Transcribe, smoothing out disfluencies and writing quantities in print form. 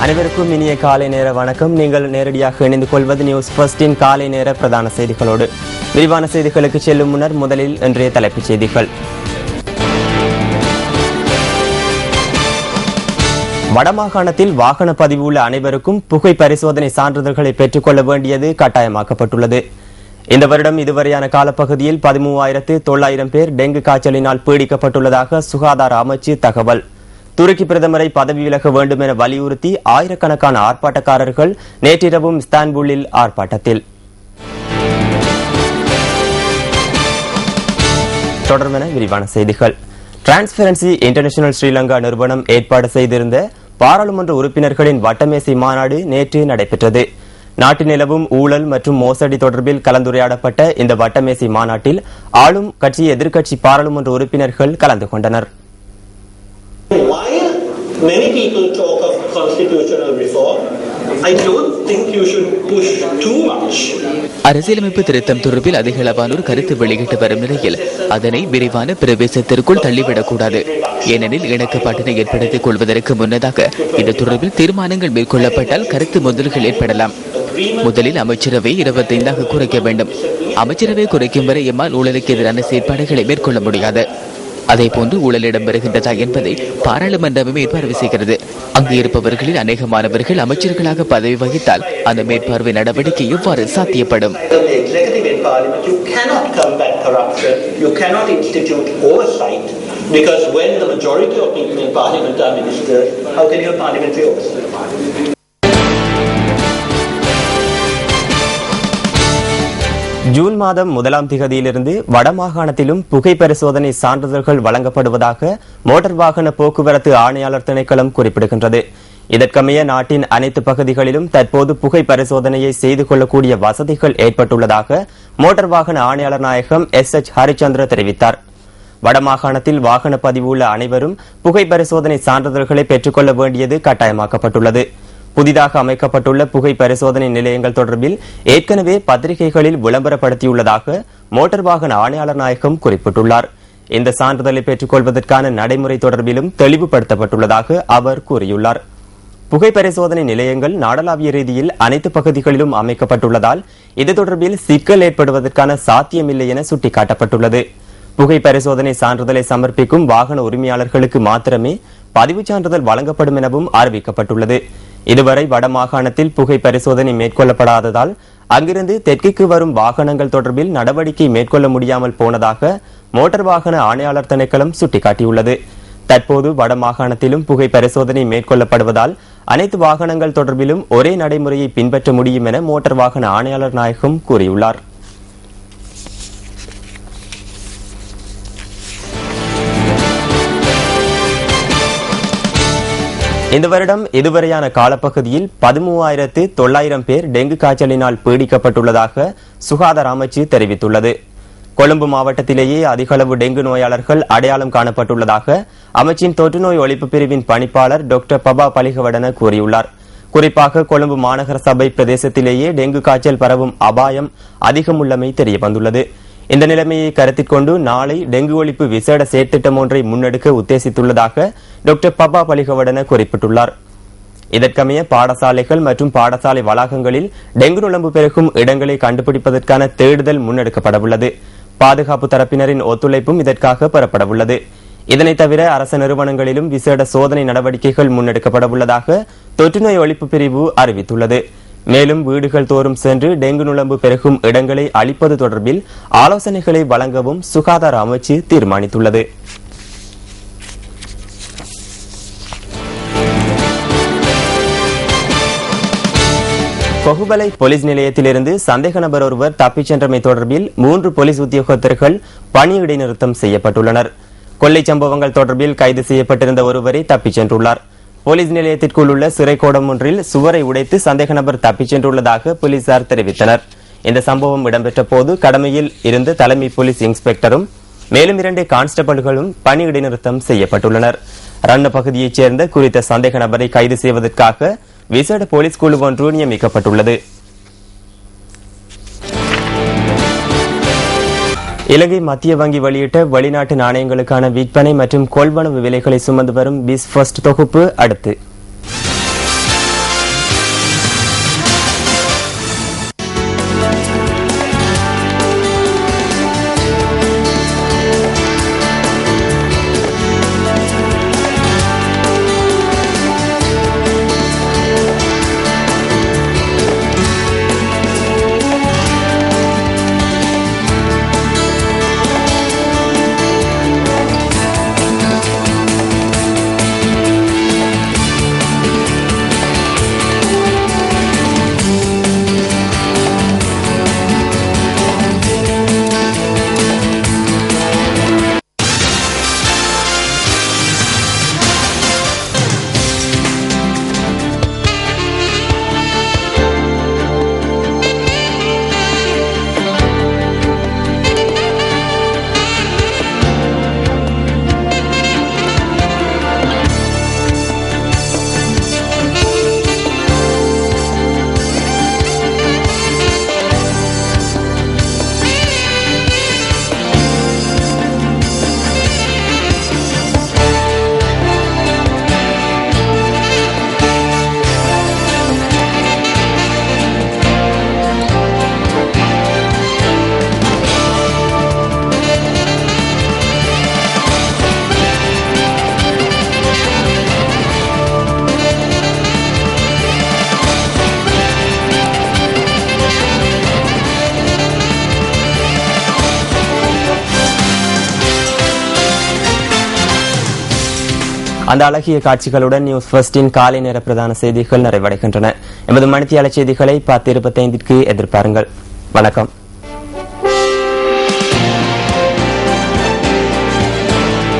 அனைவருக்கும் இனிய காலை நேர வணக்கம். நீங்கள் நேரடியாக இணைந்து கொள்வது நியூஸ் ஃபர்ஸ்டின் காலை நேர பிரதான செய்திகளோடு. விரிவான செய்திகளுக்கு செல்லும் முன்னர் முதலில் இன்றைய தலைப்புச் செய்திகள். வடமாகாணத்தில் வாகன பதிவு உள்ள அனைவருக்கும் புகை பரிசோதனை சான்றிதழ்களை பெற்றுக்கொள்ள வேண்டியது கட்டாயமாக்கப்பட்டுள்ளது. இந்த வருடம் இதுவரையான காலப்பகுதியில் 13,900 பேர் டெங்கு காய்ச்சலினால் பீடிக்கப்பட்டுள்ளதாக சுகாதார அமைச்சு தகவல். துருக்கி பிரதமரை பதவி விலக வேண்டும் என வலியுறுத்தி ஆயிரக்கணக்கான ஆர்ப்பாட்டக்காரர்கள் நேற்றிரவும் இஸ்தான்புல்லில் ஆர்ப்பாட்டத்தில். தொடர்பான விரிவான செய்திகள். டிரான்ஸ்பரன்சி இன்டர்நேஷனல் ஸ்ரீலங்கா நிறுவனம் ஏற்பாடு செய்திருந்த பாராளுமன்ற உறுப்பினர்களின் வட்டமேசை மாநாடு நேற்று நடைபெற்றது. நாட்டில் நிலவும் ஊழல் மற்றும் மோசடி தொடர்பில் கலந்துரையாடப்பட்ட இந்த வட்டமேசை மாநாட்டில் ஆளும் கட்சி எதிர்க்கட்சி பாராளுமன்ற உறுப்பினர்கள் கலந்து கொண்டனர். While many people talk of constitutional reform, I don't think you should push too much. அரசியலமைப்பு திருத்தம் தொடர்பில் அதிகளவானோர் கருத்து வெளியிட்டு வரும் நிலையில் அதனை விரைவான பிரவேசத்திற்குள் தள்ளிவிடக்கூடாது. ஏனெனில் இணக்கப்பாட்டினை ஏற்படுத்திக் கொள்வதற்கு முன்னதாக இந்த தொடர்பில் தீர்மானங்கள் மேற்கொள்ளப்பட்டால் கருத்து மோதல்கள் ஏற்படலாம். முதலில் அமைச்சரவை 25 குறைக்க வேண்டும். அமைச்சரவை குறைக்கும் வரை எம்மால் ஊழலுக்கு எதிரான செயற்பாடுகளை மேற்கொள்ள முடியாது. அதேபோன்று ஊழல் இடம்பெறுகின்றதா என்பதை பாராளுமன்றமே மேற்பார்வை செய்கிறது. அங்கு இருப்பவர்களில் அநேகமானவர்கள் அமைச்சர்களாக பதவி வகித்தால் அந்த மேற்பார்வை நடவடிக்கை எவ்வாறு சாத்தியப்படும்? ஜூன் மாதம் 1ஆம் திகதியிலிருந்து வடமாகாணத்திலும் புகை பரிசோதனை சான்றிதழ்கள் வழங்கப்படுவதாக மோட்டார் வாகன போக்குவரத்து ஆணையாளர் திணைக்களம் குறிப்பிடுகின்றது. இதற்கமைய நாட்டின் அனைத்து பகுதிகளிலும் தற்போது புகை பரிசோதனையை செய்து கொள்ளக்கூடிய வசதிகள் ஏற்பட்டுள்ளதாக மோட்டார் வாகன ஆணையாளர் நாயகம் SH ஹரிச்சந்திர தெரிவித்தார். வடமாகாணத்தில் வாகன பதிவு உள்ள அனைவரும் புகை பரிசோதனை சான்றிதழ்களை பெற்றுக்கொள்ள வேண்டியது கட்டாயமாக்கப்பட்டுள்ளது. புதிதாக அமைக்கப்பட்டுள்ள புகை பரிசோதனை நிலையங்கள் தொடர்பில் ஏற்கனவே பத்திரிகைகளில் விளம்பரப்படுத்தியுள்ளதாக மோட்டார் வாகன ஆணையாளர் நாயகம் குறிப்பிட்டுள்ளார். இந்த சான்றிதழை பெற்றுக் கொள்வதற்கான நடைமுறை தொடர்பிலும் தெளிவுபடுத்தப்பட்டுள்ளதாக அவர் கூறியுள்ளார். புகை பரிசோதனை நிலையங்கள் நாடளாவிய ரீதியில் அனைத்து பகுதிகளிலும் அமைக்கப்பட்டுள்ளதால் இது தொடர்பில் சிக்கல் ஏற்படுவதற்கான சாத்தியமில்லை என சுட்டிக்காட்டப்பட்டுள்ளது. புகை பரிசோதனை சான்றிதழை சமர்ப்பிக்கும் வாகன உரிமையாளர்களுக்கு மாத்திரமே பதிவுச் சான்றிதழ் வழங்கப்படும் எனவும் அறிவிக்கப்பட்டுள்ளது. இதுவரை வடமாகாணத்தில் புகை பரிசோதனை மேற்கொள்ளப்படாததால் அங்கிருந்து தெற்குக்கு வரும் வாகனங்கள் தொடர்பில் நடவடிக்கை மேற்கொள்ள முடியாமல் போனதாக மோட்டார் வாகன ஆணையாளர் திணைக்களம் சுட்டிக்காட்டியுள்ளது. தற்போது வடமாகாணத்திலும் புகை பரிசோதனை மேற்கொள்ளப்படுவதால் அனைத்து வாகனங்கள் தொடர்பிலும் ஒரே நடைமுறையை பின்பற்ற முடியும் என மோட்டார் வாகன ஆணையாளர் நாயகம் கூறியுள்ளார். இந்த வருடம் இதுவரையான காலப்பகுதியில் 13,900 பேர் டெங்கு காய்ச்சலினால் பீடிக்கப்பட்டுள்ளதாக சுகாதார அமைச்சு தெரிவித்துள்ளது. கொழும்பு மாவட்டத்திலேயே அதிகளவு டெங்கு நோயாளர்கள் அடையாளம் காணப்பட்டுள்ளதாக அமைச்சின் தொற்றுநோய் ஒழிப்பு பிரிவின் பணிப்பாளர் டாக்டர் பபா பலிகவடன கூறியுள்ளார். குறிப்பாக கொழும்பு மாநகர சபை பிரதேசத்திலேயே டெங்கு காய்ச்சல் பரவும் அபாயம் அதிகம் உள்ளமை தெரியவந்துள்ளது. இந்த நிலைமையை கருத்தில் கொண்டு நாளை டெங்கு ஒழிப்பு விசேட செயற்திட்டம் ஒன்றை முன்னெடுக்க உத்தேசித்துள்ளதாக டாக்டர் பபா பலிகவடன குறிப்பிட்டுள்ளார். இதற்கமைய பாடசாலைகள் மற்றும் பாடசாலை வளாகங்களில் டெங்கு நுளம்பு பெருகும் இடங்களை கண்டுபிடிப்பதற்கான தேடுதல் முன்னெடுக்கப்படவுள்ளது. பாதுகாப்பு தரப்பினரின் ஒத்துழைப்பும் இதற்காக பெறப்படவுள்ளது. இதனைத் தவிர அரசு நிறுவனங்களிலும் விசேட சோதனை நடவடிக்கைகள் முன்னெடுக்கப்படவுள்ளதாக தொற்றுநோய் ஒழிப்பு பிரிவு அறிவித்துள்ளது. மேலும் வீடுகள் தோறும் சென்று டெங்கு நுளம்பு பெருகும் இடங்களை அழிப்பது தொடர்பில் ஆலோசனைகளை வழங்கவும் சுகாதார அமைச்சு தீர்மானித்துள்ளது. கொகுபலை போலீஸ் நிலையத்திலிருந்து சந்தேக நபர் ஒருவர் தப்பிச் சென்றமை தொடர்பில் 3 போலீஸ் உத்தியோகத்தர்கள் பணி இடைநிறுத்தம் செய்யப்பட்டுள்ளனர். கொள்ளை சம்பவங்கள் தொடர்பில் கைது செய்யப்பட்டிருந்த ஒருவரை தப்பிச் சென்றுள்ளார். போலீஸ் நிலையத்திற்குள் உள்ள சிறைக்கூடம் ஒன்றில் சுவரை உடைத்து சந்தேக நபர் தப்பிச் சென்றுள்ளதாக போலீசார் தெரிவித்தனர். இந்த சம்பவம் இடம்பெற்ற போது கடமையில் இருந்த தலைமை போலீஸ் இன்ஸ்பெக்டரும் மேலும் 2 கான்ஸ்டபிள்களும் பணி இடைநிறுத்தம் செய்யப்பட்டுள்ளனர். ரன்ன பகுதியைச் சேர்ந்த குறித்த சந்தேக நபரை கைது செய்வதற்காக விசேட போலீஸ் குழு ஒன்று நியமிக்கப்பட்டுள்ளது. இலங்கை மத்திய வங்கி வெளியிட்ட வெளிநாட்டு நாணயங்களுக்கான விற்பனை மற்றும் கொள்வனவு விலைகளை சுமந்து வரும் பிஸ் ஃபர்ஸ்ட் தொகுப்பு அடுத்து. அந்த அழகிய காட்சிகளுடன் நியூஸ் ஃபர்ஸ்டின் காலை நேர பிரதான செய்திகள் நிறைவடைகின்றன. எமது மணித்தியால செய்திகளை 10:25 எதிர்பாருங்கள். வணக்கம்.